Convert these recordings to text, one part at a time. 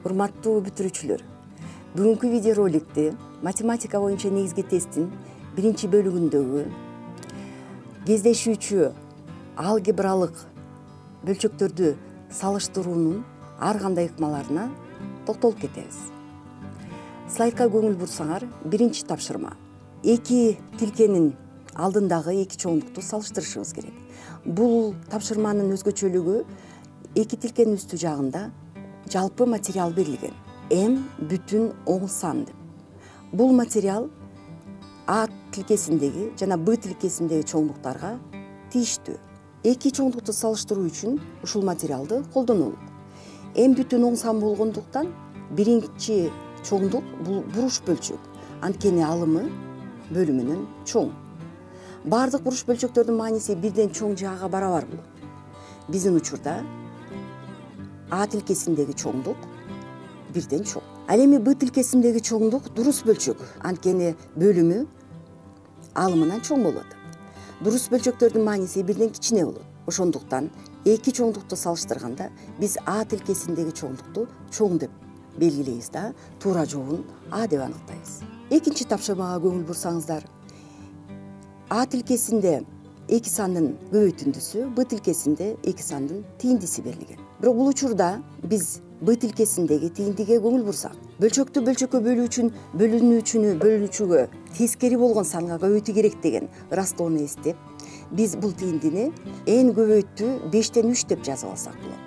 Урматтуу бүтүрүүчүлөр, бүгүнкү видеороликти математика боюнча негизги тесттин биринчи бөлүгүндөгү кездешүүчү алгебралык бөлчөктөрдү салыштыруунун ар кандай ыкмаларына токтолуп кетебиз. Слайдка көңүл бурсаңар, биринчи тапшырма. Эки тилкенин алдындагы эки чоңдукту салыштырышыбыз керек. Бул тапшырманын өзгөчөлүгү эки тилкенин үстү жагында жалпы материал берилген. М бүтүн оң сан деп. Бул материал А тилкесиндеги жана Б тилкесиндеги чоңдуктарга тийиштүү. Эки чоңдукту салыштыруу үчүн ушул материалды колдонолот. М бүтүн оң сан болгондуктан биринчи чоңдук бул буруш бөлчөк. Анткени алымы бөлүмүнөн чоң. Бардык буруш бөлчөктөрдүн мааниси бирден чоң жаага барабар болот. Биздин учурда А тилкесиндеги чоңдук бирден чоң. Ал эми Б тилкесиндеги чоңдук дурус бөлчөк. Анткени бөлүмү алымынан чоң болот. Дурус бөлчөктөрдүн мааниси бирден кичине болот. Ошондуктан эки чоңдукту салыштырганда биз А тилкесиндеги чоңдукту чоң деп белгилейбиз да, туура жообун А деп аныктайбыз. Экинчи тапшырмага көңүл бурсаңыздар, А тилкесинде эки сандын көбөйтүндүсү, Б тилкесинде эки сандын тийиндиси берилген. Бирок бул учурда биз Б тилкесиндеги тийиндиге көңүл бурсак, бөлчөктү бөлчөккө бөлүүчүгө тескери болгон санга көбөйтүү керек деген ырастоону эстеп, биз бул тийиндини n көбөйттүү 5/3 деп жазып алсак болот.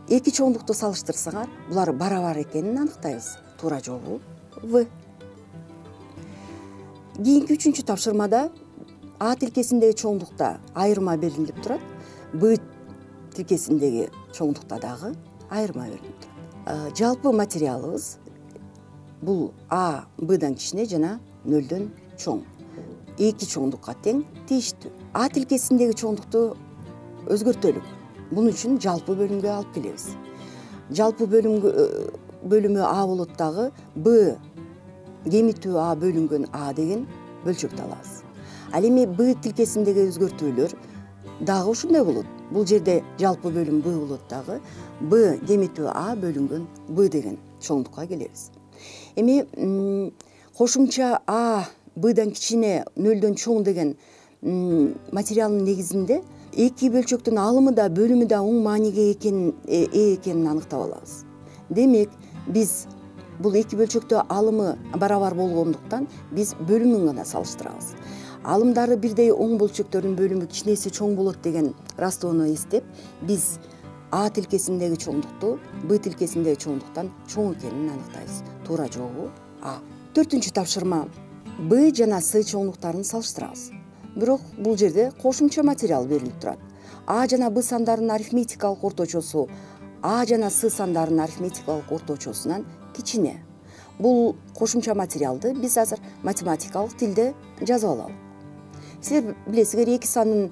Эки чоңдукту салыштырсаңар, булар барабар экенин аныктайбыз. Туура жообу В. Кийинки үчүнчү тапшырмада А тилкесиндеги чоңдукта айырма берилип турат. Б тилкесиндеги чоңдукта дагы айырма берилип турат. Жалпы материалыбыз бул А Бдан кичине жана 0дөн чоң. Эки чоңдукка тең тийиштүү. А тилкесиндеги чоңдукту өзгөртөлүк. Бунун үчүн жалпы бөлүмгө алып келебиз. Жалпы бөлүмү А болот дагы Б кемитүү А бөлүнгөн А деген бөлчөктү алабыз. Ал эми Б тилкесиндеги өзгөртүүлөр дагы ушундай болот. Бул жерде жалпы бөлүм Б болот дагы Б кемитүү А бөлүнгөн Б деген чоңдукка келебиз. Эми кошумча А Бдан кичине 0дөн чоң деген материалдын негизинде эки бөлчөктүн алымы да бөлүмү да оң мааниге ээ экенин аныктап алабыз. Демек, биз бул эки бөлчөктө алымы барабар болгондуктан биз бөлүмүн гана салыштырабыз. Алымдары бирдей оң бөлчөктөрдүн бөлүмү кичинеси чоң болот деген ырастоону эстеп, биз А тилкесиндеги чоңдукту Б тилкесиндеги чоңдуктан чоң экенин аныктайбыз. Туура жообу А. Төртүнчү тапшырма. Б жана С чоңдуктарын салыштырабыз. Бирок бул жерде кошумча материал берилип турат. А жана Б сандарынын арифметикалык орточосу А жана С сандарынын арифметикалык орточосунан кичине. Бул кошумча материалды биз азыр математикалык тилде жазып алалы. Силер билесиздер, эки сандын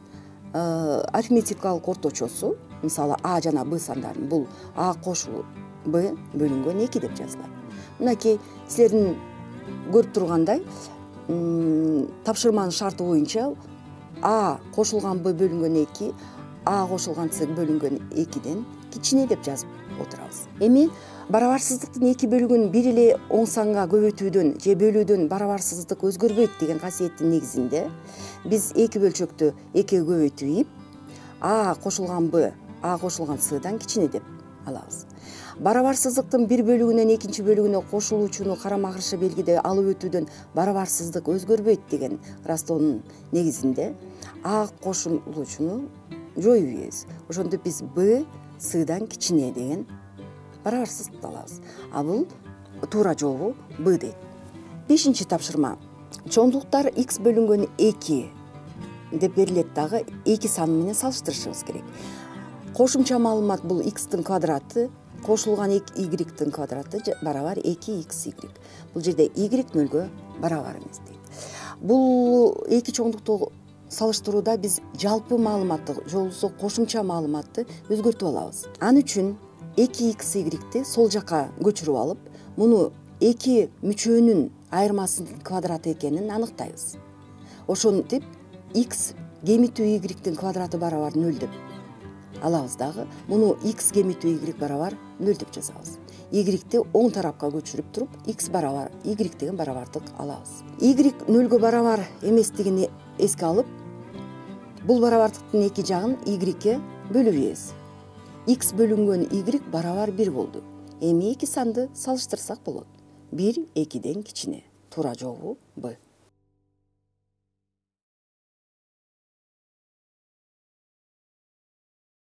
арифметикалык орточосу, мисалы А жана Б сандарын, бул А кошуу Б бөлүнгөн 2 деп жазылат. Мынакей силердин көрүп тургандай, тапшырманын шарты боюнча А кошулган Б бөлүнгөн 2, А кошулган С бөлүнгөн 2ден кичине деп жазып отурабыз. Эми барабарсыздыктын эки бөлүгүн бир эле оң санга көбөйтүүдөн же бөлүүдөн барабарсыздык өзгөрбөйт деген касиеттин негизинде биз эки бөлчөктү экиге көбөйтүп, А кошулган Б А кошулган Сдан кичине деп алабыз. Барабарсыздыктын бир бөлүгүнөн экинчи бөлүгүнө кошулуучуну карама каршы белгиде алып өтүүдөн барабарсыздык өзгөрбөйт деген ырастоонун негизинде А кошулуучуну жоюп ийебиз. Ошондо биз Б Сдан кичине деген барабарсыздыкты алабыз. А бул туура жообу Б дейт. Бешинчи тапшырма. Чоңдуктар x бөлүнгөн 2 деп берилет дагы эки сан менен салыштырышыбыз керек. Кошумча маалымат бул x-тин квадраты кошулган y-тин квадраты барабар 2xy. Бул жерде y 0-гө барабар эмес дейт. Бул эки чоңдукту салыштырууда биз жалпы маалыматты же болбосо кошумча маалыматты өзгөртүп алабыз. Ал үчүн 2xy сол жака көчүрүп алып, муну эки мүчөнүн айырмасынын квадраты экенин аныктайбыз. Ошентип x кемитүү y-тин квадраты барабар 0 деп алабыз дагы. Муну x кемитүү y барабар 0 деп жазабыз. Y-ти оң тарапка көчүрүп туруп x барабар y деген барабардык алабыз. Y 0-гө барабар эместигин эске алып, бул барабардыктын эки жагын y-ке бөлүп ийебиз. X бөлүнгөн y барабар 1 болду. Эми эки санды салыштырсак болот. 1 2ден кичине. Туура жообу Б.